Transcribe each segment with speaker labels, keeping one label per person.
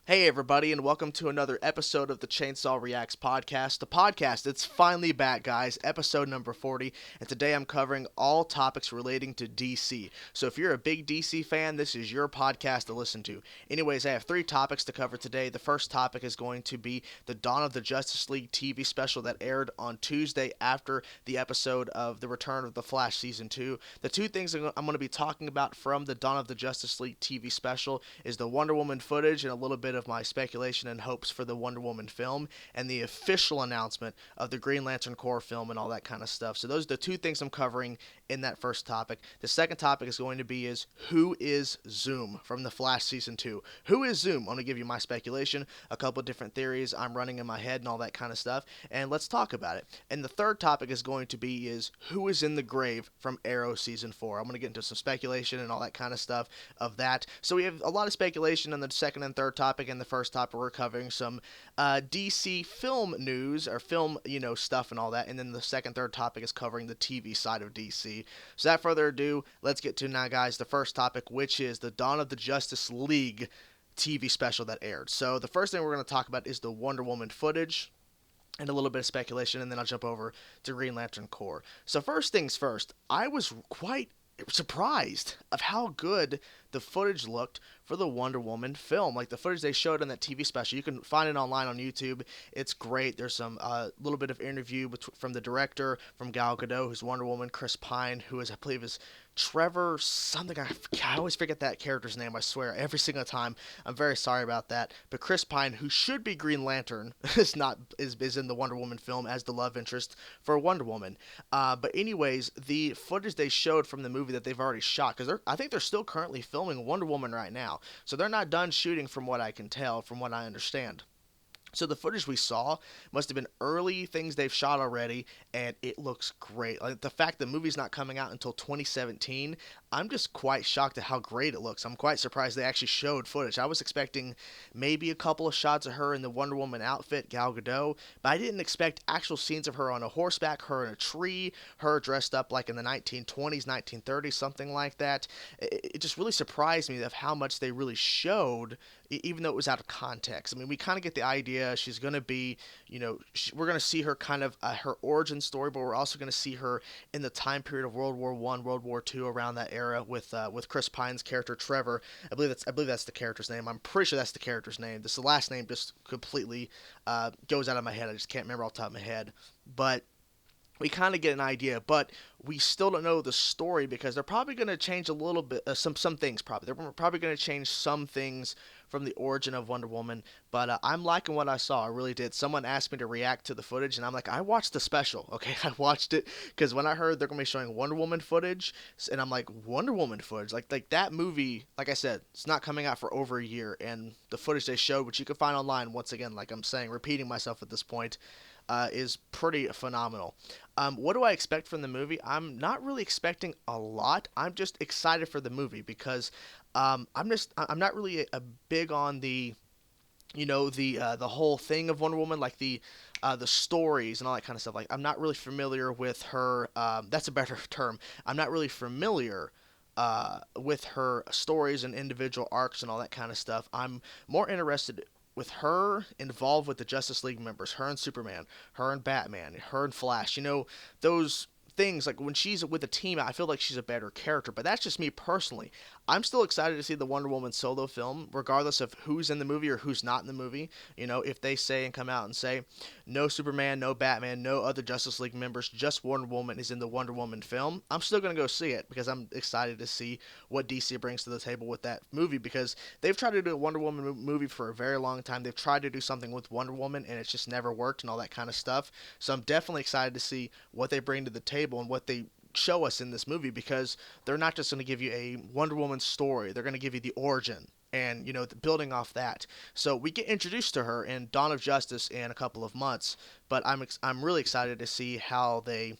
Speaker 1: Hey everybody, and welcome to another episode of the Chainsaw Reacts podcast. The podcast, it's finally back, guys, episode number 40, and today I'm covering all topics relating to DC. So if you're a big DC fan, this is your podcast to listen to. Anyways, I have three topics to cover today. The first topic is going to be the Dawn of the Justice League TV special that aired on Tuesday after the episode of The Return of the Flash Season 2. The two things I'm going to be talking about from the Dawn of the Justice League TV special is the Wonder Woman footage and a little bit of my speculation and hopes for the Wonder Woman film and the official announcement of the Green Lantern Corps film and all that kind of stuff. So those are the two things I'm covering in that first topic. The second topic is going to be who is Zoom from the Flash Season 2? Who is Zoom? I'm going to give you my speculation, a couple different theories I'm running in my head and all that kind of stuff, and let's talk about it. And the third topic is going to be who is in the grave from Arrow Season 4? I'm going to get into some speculation and all that kind of stuff of that. So we have a lot of speculation in the second and third topic. And the first topic, we're covering some DC film news or film, stuff and all that. And then the second, third topic is covering the TV side of DC. So without further ado, let's get to now, guys, the first topic, which is the Dawn of the Justice League TV special that aired. So the first thing we're going to talk about is the Wonder Woman footage and a little bit of speculation, and then I'll jump over to Green Lantern Corps. So first things first, I was quite surprised of how good the footage looked for the Wonder Woman film. Like the footage they showed on that TV special, you can find it online on YouTube. It's great. There's some little bit of interview from the director, from Gal Gadot, who's Wonder Woman, Chris Pine, who is, I believe, is Trevor something. I always forget that character's name, I swear, every single time. I'm very sorry about that. But Chris Pine, who should be Green Lantern, is in the Wonder Woman film as the love interest for Wonder Woman. But anyways, the footage they showed from the movie that they've already shot, because I think they're still currently filming Wonder Woman right now. So they're not done shooting from what I can tell, from what I understand. So the footage we saw must have been early things they've shot already, and it looks great. Like the fact the movie's not coming out until 2017, I'm just quite shocked at how great it looks. I'm quite surprised they actually showed footage. I was expecting maybe a couple of shots of her in the Wonder Woman outfit, Gal Gadot, but I didn't expect actual scenes of her on a horseback, her in a tree, her dressed up like in the 1920s, 1930s, something like that. It just really surprised me of how much they really showed, even though it was out of context. I mean, we kind of get the idea she's going to be, we're going to see her kind of her origin story, but we're also going to see her in the time period of World War I, World War II, around that era with Chris Pine's character Trevor. I believe that's the character's name. I'm pretty sure that's the character's name. The last name just completely goes out of my head. I just can't remember off the top of my head, but we kind of get an idea, but we still don't know the story because they're probably going to change a little bit, some things probably. They're probably going to change some things from the origin of Wonder Woman, but I'm liking what I saw. I really did. Someone asked me to react to the footage, and I'm like, I watched the special, okay? I watched it because when I heard they're going to be showing Wonder Woman footage, and I'm like, Wonder Woman footage? Like that movie, like I said, it's not coming out for over a year, and the footage they showed, which you can find online, once again, like I'm saying, repeating myself at this point, is pretty phenomenal. What do I expect from the movie? I'm not really expecting a lot. I'm just excited for the movie because I'm not really a big on the the whole thing of Wonder Woman, like the stories and all that kind of stuff. Like I'm not really familiar with her. That's a better term. I'm not really familiar with her stories and individual arcs and all that kind of stuff. I'm more interested with her involved with the Justice League members, her and Superman, her and Batman, her and Flash. Those things, like when she's with a team, I feel like she's a better character, but that's just me personally. I'm still excited to see the Wonder Woman solo film, regardless of who's in the movie or who's not in the movie. If they say and come out and say, no Superman, no Batman, no other Justice League members, just Wonder Woman is in the Wonder Woman film, I'm still going to go see it because I'm excited to see what DC brings to the table with that movie, because they've tried to do a Wonder Woman movie for a very long time. They've tried to do something with Wonder Woman, and it's just never worked and all that kind of stuff. So I'm definitely excited to see what they bring to the table and what they show us in this movie, because they're not just going to give you a Wonder Woman story. They're going to give you the origin and building off that. So we get introduced to her in Dawn of Justice in a couple of months, but I'm really excited to see how they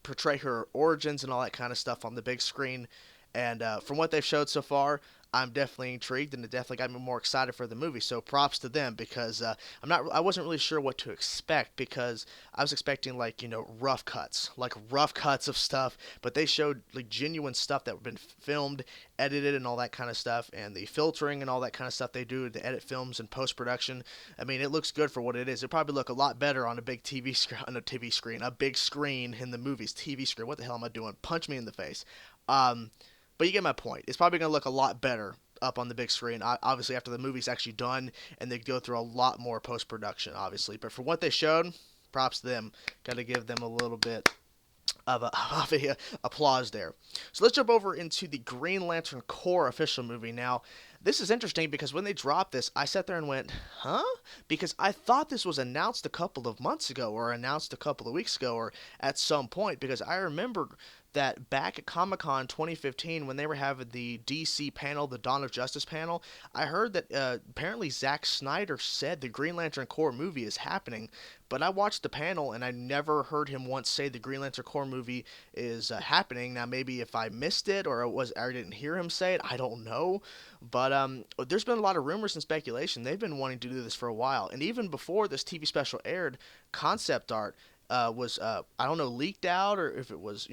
Speaker 1: portray her origins and all that kind of stuff on the big screen. And from what they've showed so far, I'm definitely intrigued, and it definitely got me more excited for the movie. So props to them, because I wasn't really sure what to expect, because I was expecting, like, rough cuts of stuff, but they showed like genuine stuff that had been filmed, edited, and all that kind of stuff, and the filtering and all that kind of stuff they do to edit films and post production. I mean, it looks good for what it is. It'll probably look a lot better on a big TV screen, a big screen in the movies. TV screen. What the hell am I doing? Punch me in the face. Um, but you get my point. It's probably going to look a lot better up on the big screen, obviously, after the movie's actually done, and they go through a lot more post production, obviously. But for what they showed, props to them. Got to give them a little bit of applause there. So let's jump over into the Green Lantern Corps official movie. Now, this is interesting because when they dropped this, I sat there and went, huh? Because I thought this was announced a couple of months ago, or announced a couple of weeks ago, or at some point, because I remember that back at Comic-Con 2015, when they were having the DC panel, the Dawn of Justice panel, I heard that apparently Zack Snyder said the Green Lantern Corps movie is happening, but I watched the panel and I never heard him once say the Green Lantern Corps movie is happening. Now, maybe if I missed it, or I didn't hear him say it, I don't know. But there's been a lot of rumors and speculation. They've been wanting to do this for a while, and even before this TV special aired, concept art was I don't know, leaked out, or if it was,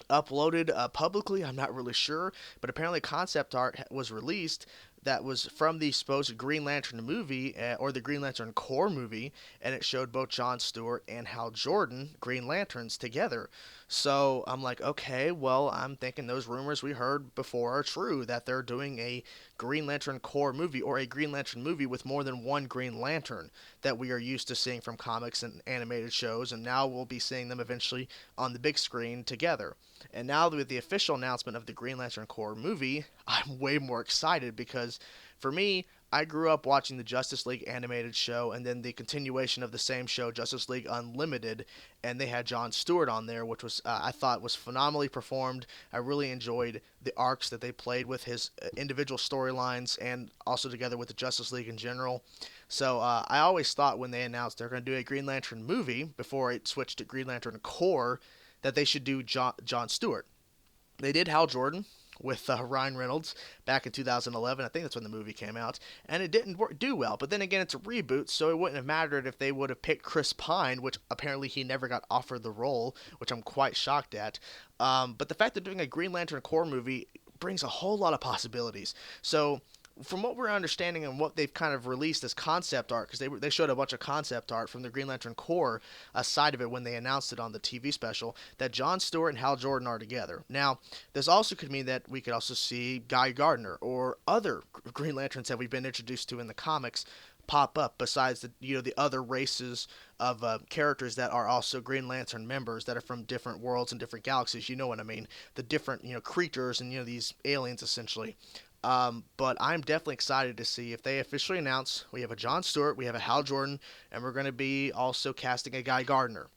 Speaker 1: uploaded publicly. I'm not really sure, but apparently concept art was released that was from the supposed Green Lantern movie, or the Green Lantern Corps movie, and it showed both John Stewart and Hal Jordan, Green Lanterns, together. So I'm like, okay, well, I'm thinking those rumors we heard before are true, that they're doing a Green Lantern Corps movie, or a Green Lantern movie with more than one Green Lantern that we are used to seeing from comics and animated shows, and now we'll be seeing them eventually on the big screen together. And now with the official announcement of the Green Lantern Corps movie, I'm way more excited, because for me, I grew up watching the Justice League animated show, and then the continuation of the same show, Justice League Unlimited, and they had John Stewart on there, which was I thought was phenomenally performed. I really enjoyed the arcs that they played with his individual storylines, and also together with the Justice League in general. So I always thought when they announced they're going to do a Green Lantern movie before it switched to Green Lantern Corps, that they should do John Stewart. They did Hal Jordan with Ryan Reynolds back in 2011. I think that's when the movie came out, and it didn't do well. But then again, it's a reboot, so it wouldn't have mattered if they would have picked Chris Pine, which apparently he never got offered the role, which I'm quite shocked at. But the fact that doing a Green Lantern Corps movie brings a whole lot of possibilities. So from what we're understanding and what they've kind of released as concept art, because they showed a bunch of concept art from the Green Lantern Corps side of it when they announced it on the TV special, that John Stewart and Hal Jordan are together. Now, this also could mean that we could also see Guy Gardner or other Green Lanterns that we've been introduced to in the comics pop up, besides the other races of characters that are also Green Lantern members that are from different worlds and different galaxies. You know what I mean? The different creatures and these aliens essentially. But I'm definitely excited to see if they officially announce we have a John Stewart, we have a Hal Jordan, and we're going to be also casting a Guy Gardner.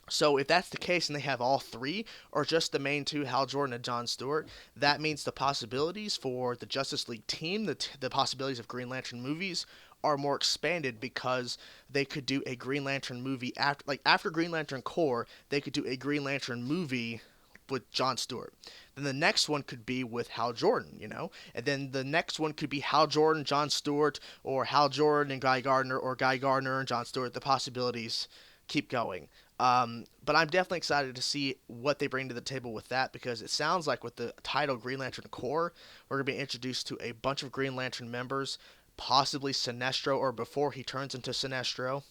Speaker 1: So if that's the case and they have all three, or just the main two, Hal Jordan and John Stewart, that means the possibilities for the Justice League team, the possibilities of Green Lantern movies, are more expanded, because they could do a Green Lantern movie after Green Lantern Corps, they could do a Green Lantern movie with John Stewart. Then the next one could be with Hal Jordan, and then the next one could be Hal Jordan, John Stewart, or Hal Jordan and Guy Gardner, or Guy Gardner and John Stewart. The possibilities keep going. But I'm definitely excited to see what they bring to the table with that, because it sounds like with the title Green Lantern Corps, we're going to be introduced to a bunch of Green Lantern members, possibly Sinestro, or before he turns into Sinestro.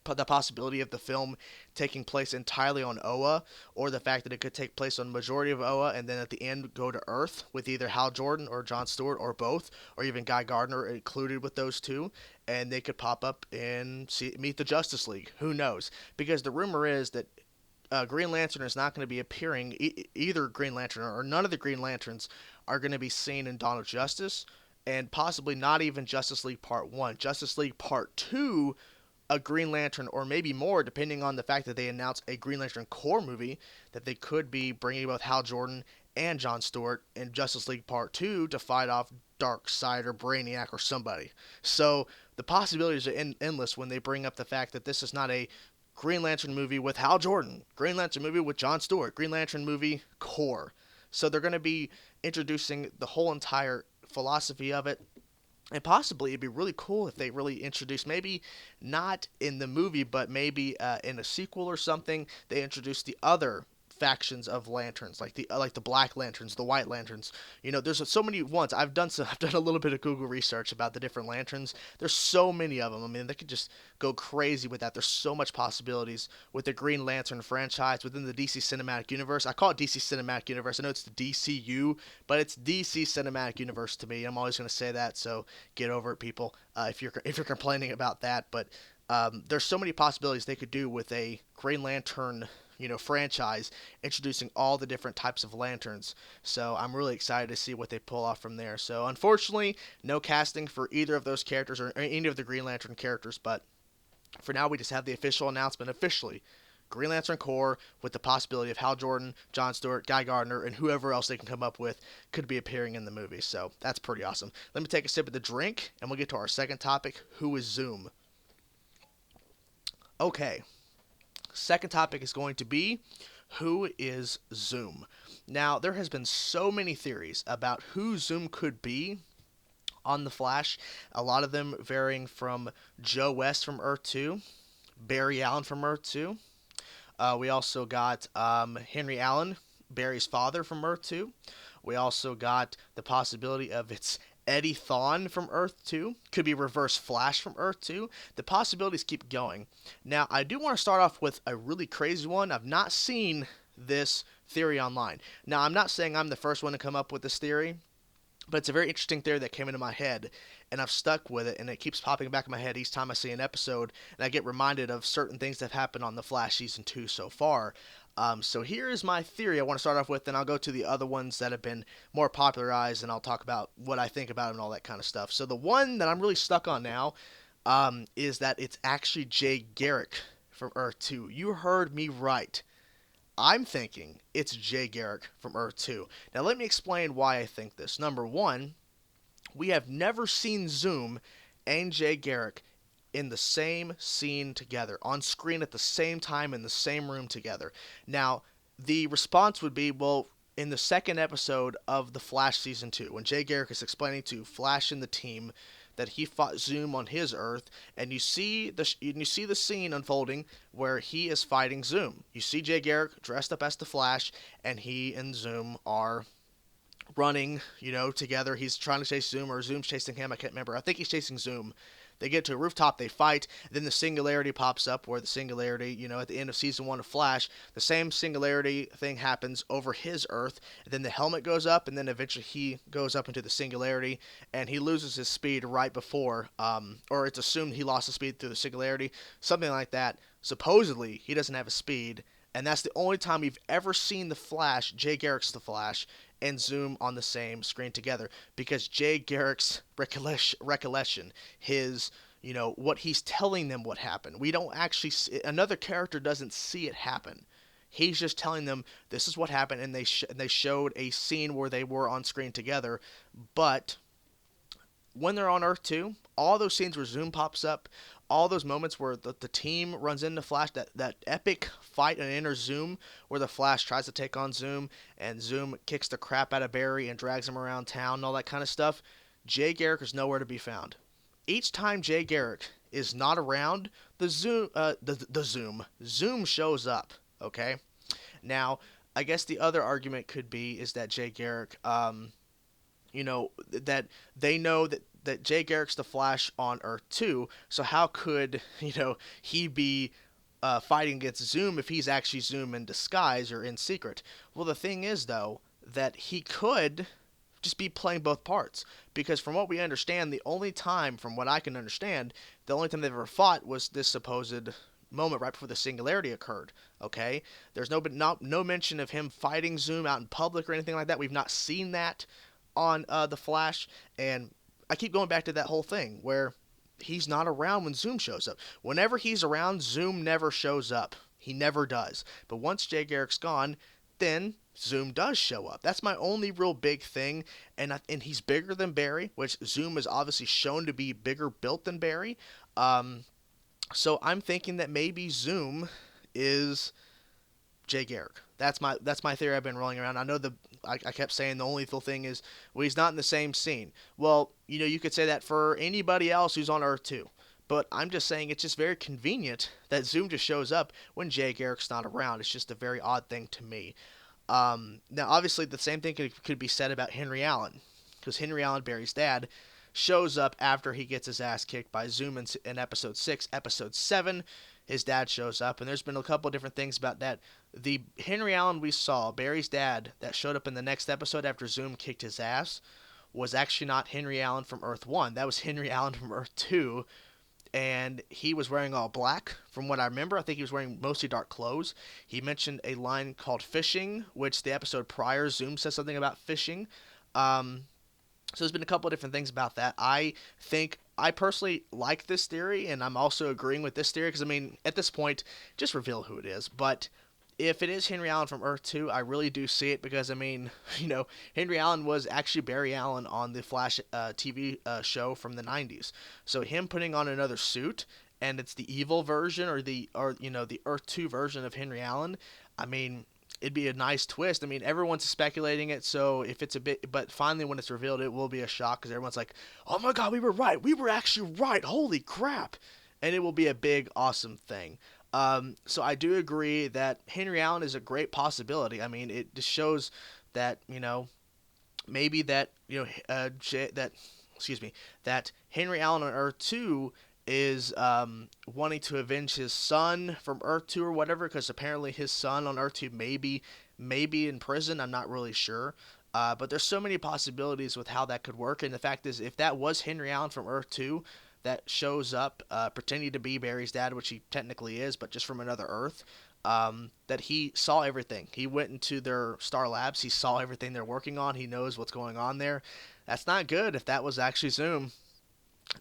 Speaker 1: The possibility of the film taking place entirely on Oa, or the fact that it could take place on the majority of Oa and then at the end go to Earth with either Hal Jordan or John Stewart or both, or even Guy Gardner included with those two, and they could pop up and meet the Justice League. Who knows? Because the rumor is that Green Lantern is not going to be appearing, either Green Lantern or none of the Green Lanterns are going to be seen in Dawn of Justice, and possibly not even Justice League Part 1. Justice League Part 2, a Green Lantern, or maybe more, depending on the fact that they announce a Green Lantern Corps movie, that they could be bringing both Hal Jordan and John Stewart in Justice League Part 2 to fight off Darkseid or Brainiac or somebody. So the possibilities are endless when they bring up the fact that this is not a Green Lantern movie with Hal Jordan, Green Lantern movie with John Stewart, Green Lantern movie Corps. So they're going to be introducing the whole entire philosophy of it. And possibly it'd be really cool if they really introduced, maybe not in the movie, but maybe in a sequel or something, they introduce the other factions of lanterns, like the black lanterns, the white lanterns. There's so many ones. I've done a little bit of Google research about the different lanterns. There's so many of them. I mean, they could just go crazy with that. There's so much possibilities with the Green Lantern franchise within the DC Cinematic Universe. I call it DC Cinematic Universe. I know it's the DCU, but it's DC Cinematic Universe to me. I'm always going to say that, so get over it, people. If you're complaining about that, but there's so many possibilities they could do with a Green Lantern franchise, introducing all the different types of lanterns. So I'm really excited to see what they pull off from there. So unfortunately, no casting for either of those characters or any of the Green Lantern characters, but for now we just have the official announcement officially. Green Lantern Corps, with the possibility of Hal Jordan, John Stewart, Guy Gardner, and whoever else they can come up with, could be appearing in the movie. So that's pretty awesome. Let me take a sip of the drink, and we'll get to our second topic: who is Zoom? Okay, second topic is going to be, who is Zoom? Now, there has been so many theories about who Zoom could be on The Flash, a lot of them varying from Joe West from Earth 2, Barry Allen from Earth 2. We also got Henry Allen, Barry's father, from Earth 2. We also got the possibility of it's Eddie Thawne from Earth 2. Could be Reverse Flash from Earth 2. The possibilities keep going. Now, I do want to start off with a really crazy one. I've not seen this theory online. Now, I'm not saying I'm the first one to come up with this theory, but it's a very interesting theory that came into my head, and I've stuck with it, and it keeps popping back in my head each time I see an episode, and I get reminded of certain things that have happened on The Flash Season 2 so far. So here is my theory I want to start off with, and I'll go to the other ones that have been more popularized, and I'll talk about what I think about them and all that kind of stuff. So the one that I'm really stuck on now is that it's actually Jay Garrick from Earth 2. You heard me right. I'm thinking it's Jay Garrick from Earth 2. Now let me explain why I think this. Number one, we have never seen Zoom and Jay Garrick in the same scene together, on screen at the same time, in the same room together. Now, the response would be, well, in the second episode of The Flash Season 2, when Jay Garrick is explaining to Flash and the team that he fought Zoom on his Earth, and you see the scene unfolding where he is fighting Zoom. You see Jay Garrick dressed up as the Flash, and he and Zoom are running, together. He's trying to chase Zoom, or Zoom's chasing him. I can't remember. I think he's chasing Zoom. They get to a rooftop, they fight, then the singularity pops up, where the singularity, at the end of Season 1 of Flash, the same singularity thing happens over his Earth, and then the helmet goes up, and then eventually he goes up into the singularity, and he loses his speed right before, or it's assumed he lost his speed through the singularity, something like that. Supposedly, he doesn't have a speed, and that's the only time we've ever seen the Flash, Jay Garrick's the Flash, and Zoom on the same screen together, because Jay Garrick's recollection, his, what he's telling them what happened. We don't actually see, another character doesn't see it happen. He's just telling them this is what happened, and they showed a scene where they were on screen together. But when they're on Earth 2, all those scenes where Zoom pops up, all those moments where the team runs into Flash, that epic fight and Inner Zoom, where the Flash tries to take on Zoom, and Zoom kicks the crap out of Barry and drags him around town and all that kind of stuff, Jay Garrick is nowhere to be found. Each time Jay Garrick is not around, Zoom shows up, okay? Now, I guess the other argument could be is that Jay Garrick, that they know that Jay Garrick's the Flash on Earth 2, so how could, he be fighting against Zoom if he's actually Zoom in disguise or in secret? Well, the thing is, though, that he could just be playing both parts, because from what we understand, from what I can understand, the only time they've ever fought was this supposed moment right before the singularity occurred, okay? There's no mention of him fighting Zoom out in public or anything like that. We've not seen that on The Flash, and I keep going back to that whole thing where he's not around when Zoom shows up. Whenever he's around, Zoom never shows up. He never does. But once Jay Garrick's gone, then Zoom does show up. That's my only real big thing, and he's bigger than Barry, which Zoom is obviously shown to be bigger built than Barry. So I'm thinking that maybe Zoom is Jay Garrick. That's my theory I've been rolling around. I kept saying the only lethal thing is, well, he's not in the same scene. Well, you could say that for anybody else who's on Earth too. But I'm just saying it's just very convenient that Zoom just shows up when Jay Garrick's not around. It's just a very odd thing to me. Now, obviously, the same thing could be said about Henry Allen, because Henry Allen, Barry's dad, shows up after he gets his ass kicked by Zoom in episode 6. Episode 7, his dad shows up, and there's been a couple different things about that. The Henry Allen we saw, Barry's dad, that showed up in the next episode after Zoom kicked his ass, was actually not Henry Allen from Earth 1. That was Henry Allen from Earth 2, and he was wearing all black. From what I remember, I think he was wearing mostly dark clothes. He mentioned a line called fishing, which the episode prior, Zoom says something about fishing. So there's been a couple of different things about that. I personally like this theory, and I'm also agreeing with this theory, because, I mean, at this point, just reveal who it is. But if it is Henry Allen from Earth 2, I really do see it, because, I mean, Henry Allen was actually Barry Allen on the Flash TV show from the 90s. So him putting on another suit, and it's the evil version, or the Earth 2 version of Henry Allen, I mean, it'd be a nice twist. I mean, everyone's speculating it, so if it's but finally when it's revealed, it will be a shock, because everyone's like, oh my god, we were right. We were actually right. Holy crap. And it will be a big, awesome thing. So I do agree that Henry Allen is a great possibility. I mean, it just shows that, maybe that, that Henry Allen on Earth 2 is wanting to avenge his son from Earth 2 or whatever, because apparently his son on Earth 2 may be in prison. I'm not really sure. But there's so many possibilities with how that could work. And the fact is, if that was Henry Allen from Earth 2 that shows up pretending to be Barry's dad, which he technically is, but just from another Earth, that he saw everything. He went into their star labs. He saw everything they're working on. He knows what's going on there. That's not good if that was actually Zoom.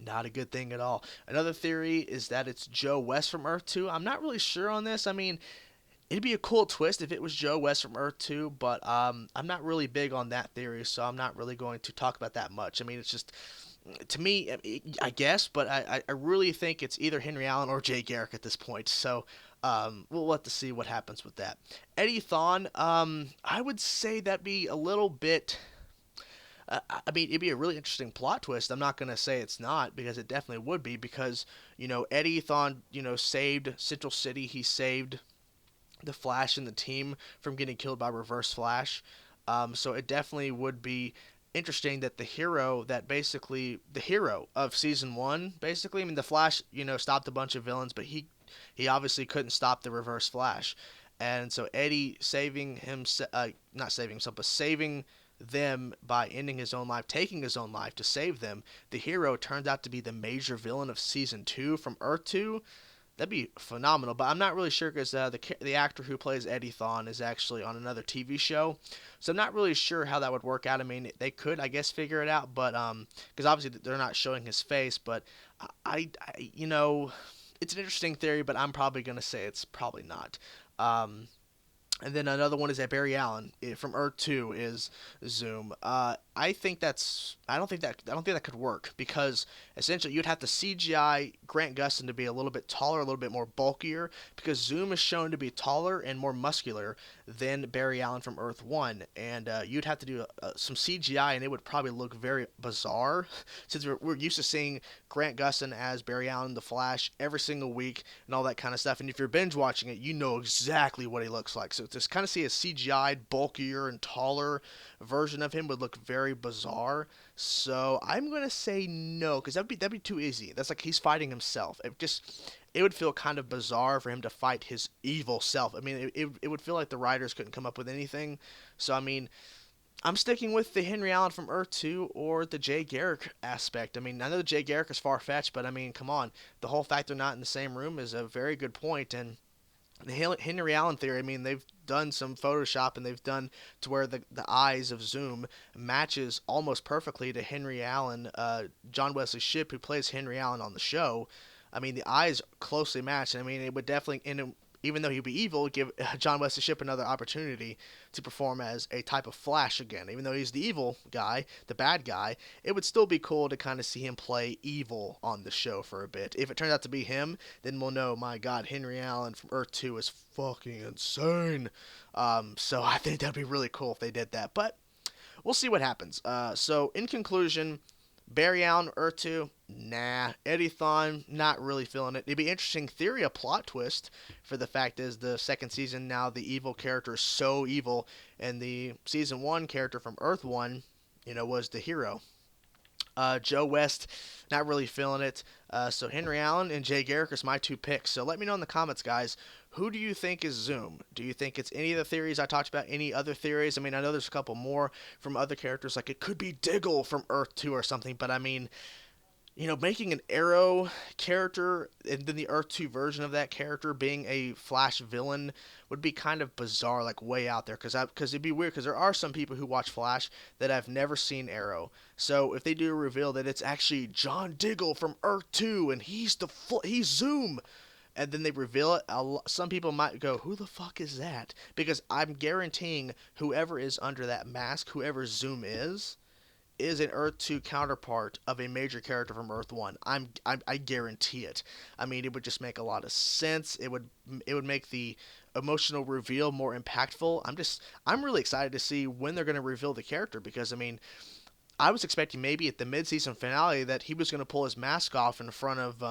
Speaker 1: Not a good thing at all. Another theory is that it's Joe West from Earth 2. I'm not really sure on this. I mean, it'd be a cool twist if it was Joe West from Earth 2, but I'm not really big on that theory, so I'm not really going to talk about that much. I mean, it's just, to me, I guess, but I really think it's either Henry Allen or Jay Garrick at this point, so we'll have to see what happens with that. Eddie Thawne, I would say that'd be a little bit... I mean, it'd be a really interesting plot twist. I'm not going to say it's not, because it definitely would be, because, Eddie Thawne, saved Central City. He saved the Flash and the team from getting killed by Reverse Flash. So it definitely would be interesting that the hero of season 1, basically, I mean, the Flash, stopped a bunch of villains, but he obviously couldn't stop the Reverse Flash. And so Eddie not saving himself, but saving them by ending his own life, taking his own life to save them. The hero turns out to be the major villain of season 2 from Earth 2. That'd be phenomenal, but I'm not really sure, because the actor who plays Eddie Thawne is actually on another TV show, so I'm not really sure how that would work out. I mean, they could, I guess, figure it out, but because obviously they're not showing his face, but I it's an interesting theory, but I'm probably gonna say it's probably not. And then another one is that Barry Allen from Earth 2 is Zoom. I don't think that could work, because essentially you'd have to CGI Grant Gustin to be a little bit taller, a little bit more bulkier, because Zoom is shown to be taller and more muscular than Barry Allen from Earth 1, and you'd have to do some CGI, and it would probably look very bizarre, since we're used to seeing Grant Gustin as Barry Allen, the Flash, every single week, and all that kind of stuff, and if you're binge watching it, you know exactly what he looks like. So to kind of see a CGI'd, bulkier, and taller version of him would look very bizarre. So I'm gonna say no, because that'd be too easy. That's like he's fighting himself. It would feel kind of bizarre for him to fight his evil self. I mean, it would feel like the writers couldn't come up with anything. So I mean, I'm sticking with the Henry Allen from Earth 2 or the Jay Garrick aspect. I mean, I know the Jay Garrick is far-fetched, but I mean, come on. The whole fact they're not in the same room is a very good point, and the Henry Allen theory, I mean, they've done some Photoshop, and they've done to where the eyes of Zoom matches almost perfectly to Henry Allen, John Wesley Shipp, who plays Henry Allen on the show. I mean, the eyes closely match. I mean, it would definitely, and even though he'd be evil, give John Wesley Shipp another opportunity to perform as a type of Flash again. Even though he's the evil guy, the bad guy, it would still be cool to kind of see him play evil on the show for a bit. If it turns out to be him, then we'll know, my God, Henry Allen from Earth 2 is fucking insane. So I think that'd be really cool if they did that. But we'll see what happens. So in conclusion, Barry Allen, Earth 2, nah. Eddie Thawne, not really feeling it. It'd be interesting theory, a plot twist, for the fact is the second season now the evil character is so evil, and the season 1 character from Earth 1, was the hero. Joe West, not really feeling it. So Henry Allen and Jay Garrick is my 2 picks. So let me know in the comments, guys. Who do you think is Zoom? Do you think it's any of the theories I talked about? Any other theories? I mean, I know there's a couple more from other characters. Like it could be Diggle from Earth 2 or something. But I mean, making an Arrow character and then the Earth 2 version of that character being a Flash villain would be kind of bizarre, like way out there. Because it'd be weird, because there are some people who watch Flash that have never seen Arrow. So if they do reveal that it's actually John Diggle from Earth 2 and he's Zoom, and then they reveal it, some people might go, who the fuck is that? Because I'm guaranteeing whoever is under that mask, whoever Zoom is an Earth 2 counterpart of a major character from Earth 1. I guarantee it. I mean, it would just make a lot of sense. It would make the emotional reveal more impactful. I'm really excited to see when they're going to reveal the character, because I mean, I was expecting maybe at the mid-season finale that he was going to pull his mask off in front of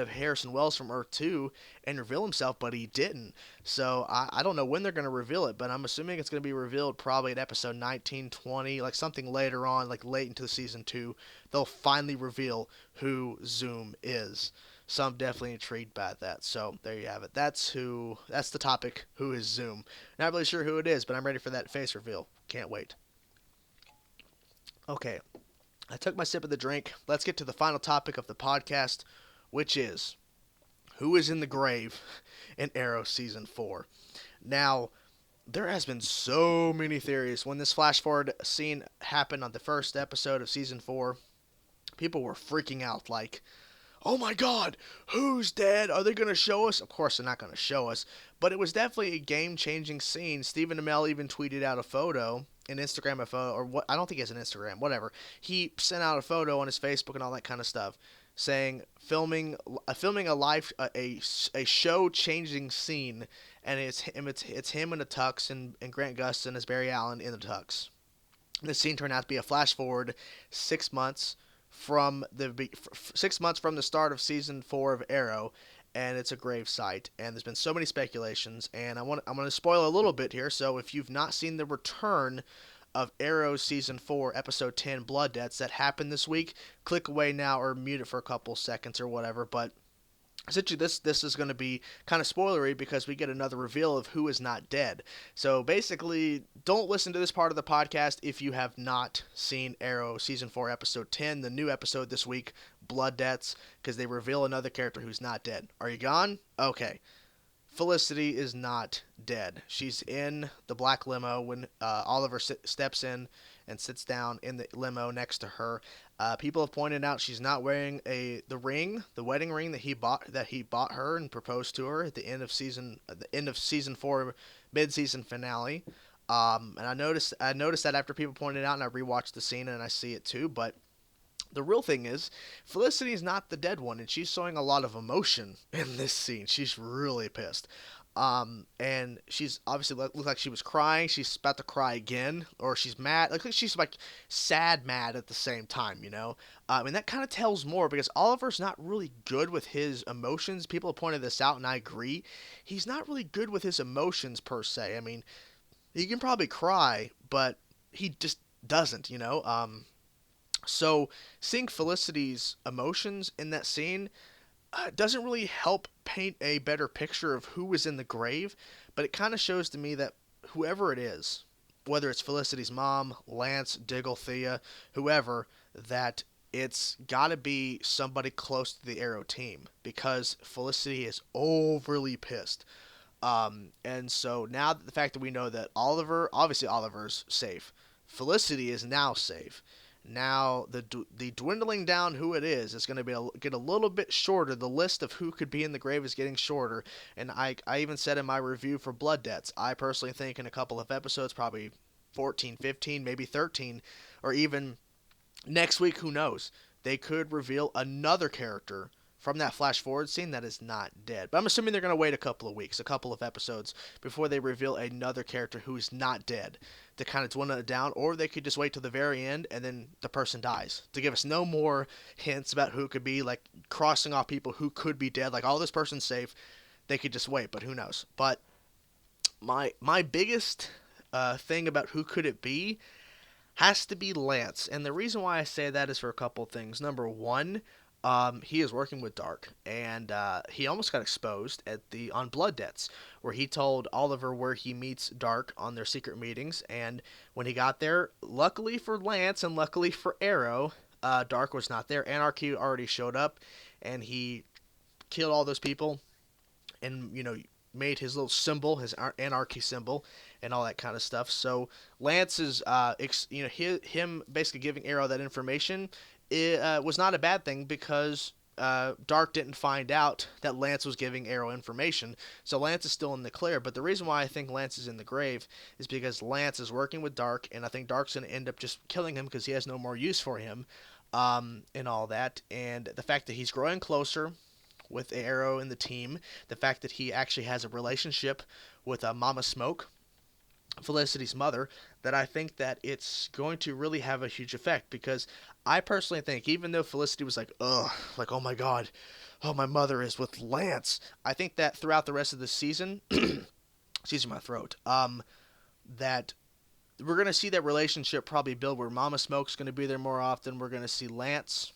Speaker 1: Harrison Wells from Earth 2 and reveal himself, but he didn't. So I don't know when they're going to reveal it, but I'm assuming it's going to be revealed probably at episode 19, 20, like something later on, like late into the season 2. They'll finally reveal who Zoom is. So I'm definitely intrigued by that. So there you have it. That's the topic, who is Zoom. Not really sure who it is, but I'm ready for that face reveal. Can't wait. Okay, I took my sip of the drink. Let's get to the final topic of the podcast, which is, who is in the grave in Arrow Season 4? Now, there has been so many theories. When this flash forward scene happened on the first episode of Season 4, people were freaking out, like, oh my God, who's dead? Are they going to show us? Of course they're not going to show us, but it was definitely a game-changing scene. Stephen Amell even tweeted out a photo, an Instagram photo, or what? I don't think he has an Instagram, whatever. He sent out a photo on his Facebook and all that kind of stuff, saying filming a show changing scene, and it's him in the tux and Grant Gustin as Barry Allen in the tux. This scene turned out to be a flash forward 6 months from the start of season 4 of Arrow, and it's a grave site. And there's been so many speculations, and I'm going to spoil a little bit here. So if you've not seen the return of Arrow Season 4, Episode 10, Blood Debts, that happened this week, click away now or mute it for a couple seconds or whatever. But essentially, this is going to be kind of spoilery, because we get another reveal of who is not dead. So basically, don't listen to this part of the podcast if you have not seen Arrow Season 4, Episode 10, the new episode this week, Blood Debts, because they reveal another character who's not dead. Are you gone? Okay. Felicity is not dead. She's in the black limo when Oliver steps in and sits down in the limo next to her. People have pointed out she's not wearing the wedding ring that he bought her and proposed to her at the end of season 4 mid-season finale. And I noticed that after people pointed it out, and I rewatched the scene and I see it too. But the real thing is, Felicity's not the dead one, and she's showing a lot of emotion in this scene. She's really pissed. And she's obviously looked like she was crying. She's about to cry again, or she's mad. Like she's like sad, mad at the same time, And that kind of tells more, because Oliver's not really good with his emotions. People have pointed this out, and I agree. He's not really good with his emotions per se. I mean, he can probably cry, but he just doesn't, So seeing Felicity's emotions in that scene doesn't really help paint a better picture of who is in the grave, but it kind of shows to me that whoever it is, whether it's Felicity's mom, Lance, Diggle, Thea, whoever, that it's got to be somebody close to the Arrow team, because Felicity is overly pissed. And so now the fact that we know that obviously Oliver's safe, Felicity is now safe. Now the dwindling down who it is going to get a little bit shorter. The list of who could be in the grave is getting shorter, and I even said in my review for Blood Debts, I personally think in a couple of episodes, probably 14, 15, maybe 13, or even next week, who knows? They could reveal another character from that flash forward scene that is not dead. But I'm assuming they're going to wait a couple of weeks, a couple of episodes, before they reveal another character who's not dead to kind of dwindle it down. Or they could just wait till the very end and then the person dies to give us no more hints about who could be, like crossing off people who could be dead. Like, all this person's safe. They could just wait, but who knows? But my biggest thing about who could it be has to be Lance. And the reason why I say that is for a couple of things. Number one, he is working with Dark, and he almost got exposed on Blood Debts, where he told Oliver where he meets Dark on their secret meetings. And when he got there, luckily for Lance and luckily for Arrow, Dark was not there. Anarchy already showed up, and he killed all those people, and made his little symbol, his anarchy symbol, and all that kind of stuff. So Lance's, him basically giving Arrow that information, was not a bad thing, because Dark didn't find out that Lance was giving Arrow information. So Lance is still in the clear. But the reason why I think Lance is in the grave is because Lance is working with Dark, and I think Dark's going to end up just killing him because he has no more use for him, and all that. And the fact that he's growing closer with Arrow and the team, the fact that he actually has a relationship with Mama Smoke, Felicity's mother, that I think that it's going to really have a huge effect. Because I personally think, even though Felicity was like, ugh, like, oh my god, oh, my mother is with Lance, I think that throughout the rest of the season, excuse my throat, that we're going to see that relationship probably build, where Mama Smoke's going to be there more often. We're going to see Lance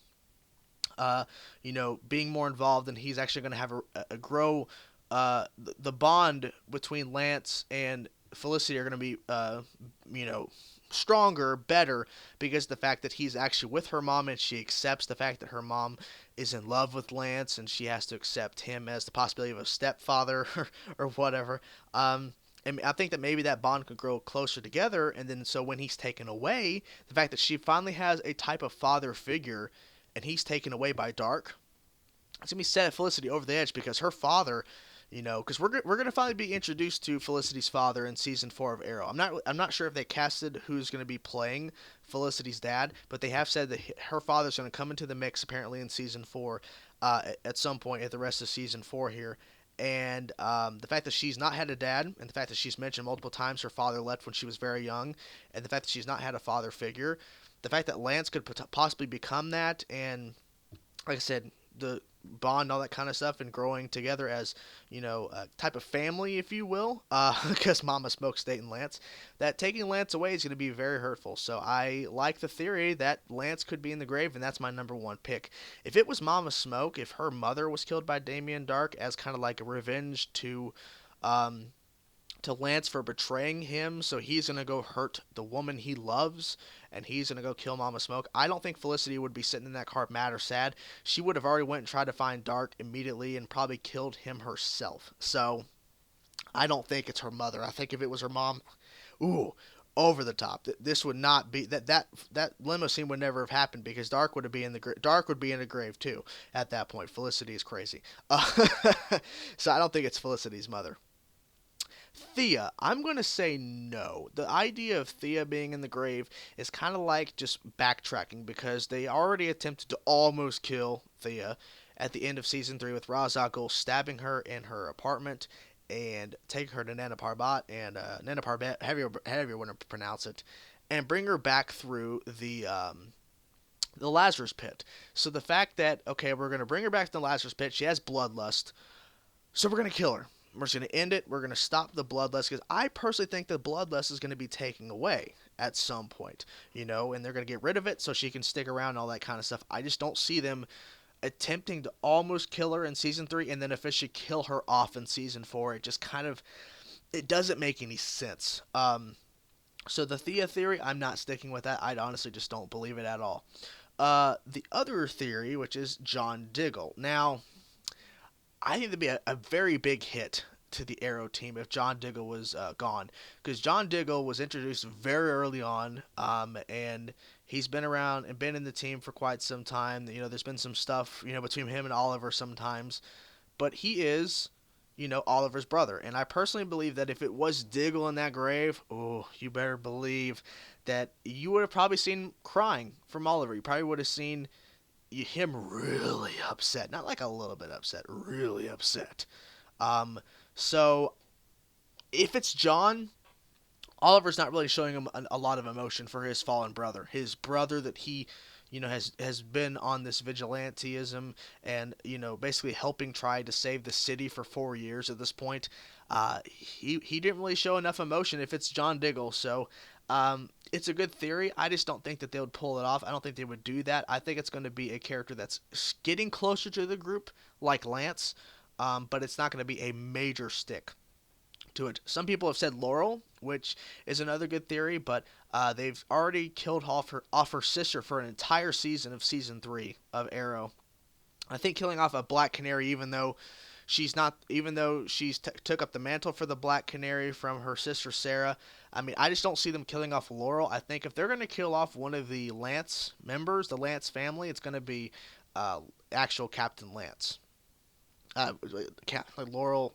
Speaker 1: being more involved, and he's actually going to have a grow. The bond between Lance and Felicity are going to be, stronger, better, because the fact that he's actually with her mom, and she accepts the fact that her mom is in love with Lance, and she has to accept him as the possibility of a stepfather or whatever. And I think that maybe that bond could grow closer together, and then so when he's taken away, the fact that she finally has a type of father figure, and he's taken away by Dark, it's gonna be set Felicity over the edge, because her father, because we're gonna finally be introduced to Felicity's father in season 4 of Arrow. I'm not sure if they casted who's gonna be playing Felicity's dad, but they have said that her father's gonna come into the mix apparently in season 4, at some point at the rest of season 4 here. And the fact that she's not had a dad, and the fact that she's mentioned multiple times her father left when she was very young, and the fact that she's not had a father figure, the fact that Lance could possibly become that, and like I said, the bond, all that kind of stuff, and growing together as, a type of family, if you will, because Mama Smoke stayed in Lance, that taking Lance away is going to be very hurtful. So I like the theory that Lance could be in the grave, and that's my number one pick. If it was Mama Smoke, if her mother was killed by Damien Dark as kind of like a revenge to Lance for betraying him, so he's going to go hurt the woman he loves, and he's going to go kill Mama Smoke, I don't think Felicity would be sitting in that car mad or sad. She would have already went and tried to find Dark immediately and probably killed him herself. So I don't think it's her mother. I think if it was her mom, ooh, over the top. This would not be that limo scene would never have happened, because Dark would be in the grave too at that point. Felicity is crazy, so I don't think it's Felicity's mother. Thea, I'm going to say no. The idea of Thea being in the grave is kind of like just backtracking, because they already attempted to almost kill Thea at the end of season 3 with Ra's al Ghul stabbing her in her apartment and take her to Nana Parbat, and Nana Parbat, however you want to pronounce it, and bring her back through the Lazarus pit. So the fact that, okay, we're going to bring her back to the Lazarus pit, she has bloodlust, so we're going to kill her. We're just going to end it. We're going to stop the bloodlust, because I personally think the bloodlust is going to be taken away at some point, and they're going to get rid of it so she can stick around and all that kind of stuff. I just don't see them attempting to almost kill her in season 3 and then officially kill her off in season 4. It just it doesn't make any sense. So the Thea theory, I'm not sticking with that. I honestly just don't believe it at all. The other theory, which is John Diggle. Now, I think it'd be a very big hit to the Arrow team if John Diggle was gone, because John Diggle was introduced very early on, and He's been around and been in the team for quite some time. There's been some stuff, between him and Oliver sometimes, but he is, Oliver's brother. And I personally believe that if it was Diggle in that grave, oh, you better believe that you would have probably seen crying from Oliver. You probably would have seen him really upset. Not like a little bit upset, really upset. So if it's John, Oliver's not really showing him a lot of emotion for his fallen brother. His brother that he, has been on this vigilanteism and, basically helping try to save the city for 4 years at this point. He didn't really show enough emotion if it's John Diggle. So it's a good theory. I just don't think that they would pull it off. I don't think they would do that. I think it's going to be a character that's getting closer to the group, like Lance, but it's not going to be a major stick to it. Some people have said Laurel, which is another good theory, but they've already killed off her sister for an entire season of season 3 of Arrow. I think killing off a Black Canary, even though she's took up the mantle for the Black Canary from her sister Sarah. I mean, I just don't see them killing off Laurel. I think if they're going to kill off one of the Lance members, the Lance family, it's going to be actual Captain Lance. Laurel.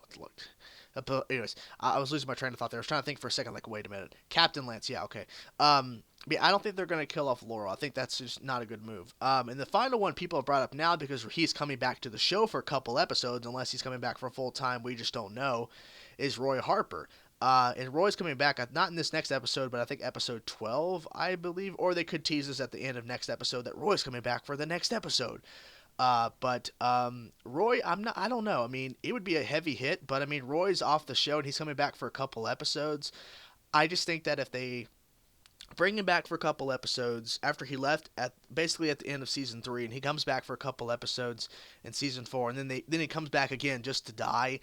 Speaker 1: But anyways, I was losing my train of thought there. I was trying to think for a second, like, wait a minute. Captain Lance, yeah, okay. I don't think they're going to kill off Laurel. I think that's just not a good move. And the final one people have brought up now, because he's coming back to the show for a couple episodes, unless he's coming back for full time, we just don't know, is Roy Harper. And Roy's coming back, not in this next episode, but I think episode 12, I believe. Or they could tease us at the end of next episode that Roy's coming back for the next episode. But Roy, I don't know. I mean, it would be a heavy hit, but I mean, Roy's off the show and he's coming back for a couple episodes. I just think that if they bring him back for a couple episodes after he left basically at the end of season 3, and he comes back for a couple episodes in season 4, and then he comes back again just to die,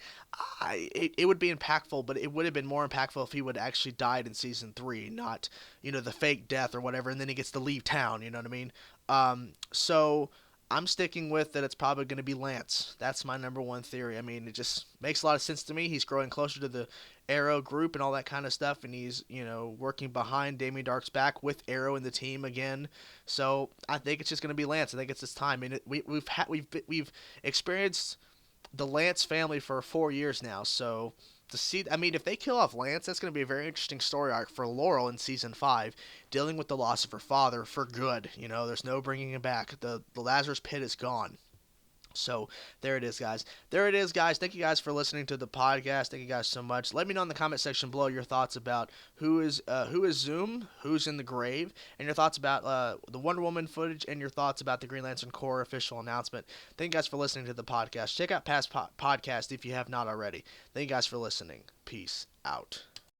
Speaker 1: it would be impactful, but it would have been more impactful if he would have actually died in season 3, not, the fake death or whatever, and then he gets to leave town, you know what I mean? So I'm sticking with that it's probably going to be Lance. That's my number one theory. I mean, it just makes a lot of sense to me. He's growing closer to the Arrow group and all that kind of stuff, and he's, working behind Damien Dark's back with Arrow and the team again. So I think it's just going to be Lance. I think it's his time. I mean, we've experienced the Lance family for 4 years now, so if they kill off Lance, that's going to be a very interesting story arc for Laurel in season 5, dealing with the loss of her father for good. There's no bringing him back. The Lazarus pit is gone. So there it is, guys. Thank you guys for listening to the podcast. Thank you guys so much. Let me know in the comment section below your thoughts about who is Zoom, who's in the grave, and your thoughts about the Wonder Woman footage, and your thoughts about the Green Lantern Corps official announcement. Thank you guys for listening to the podcast. Check out past podcasts if you have not already. Thank you guys for listening. Peace out.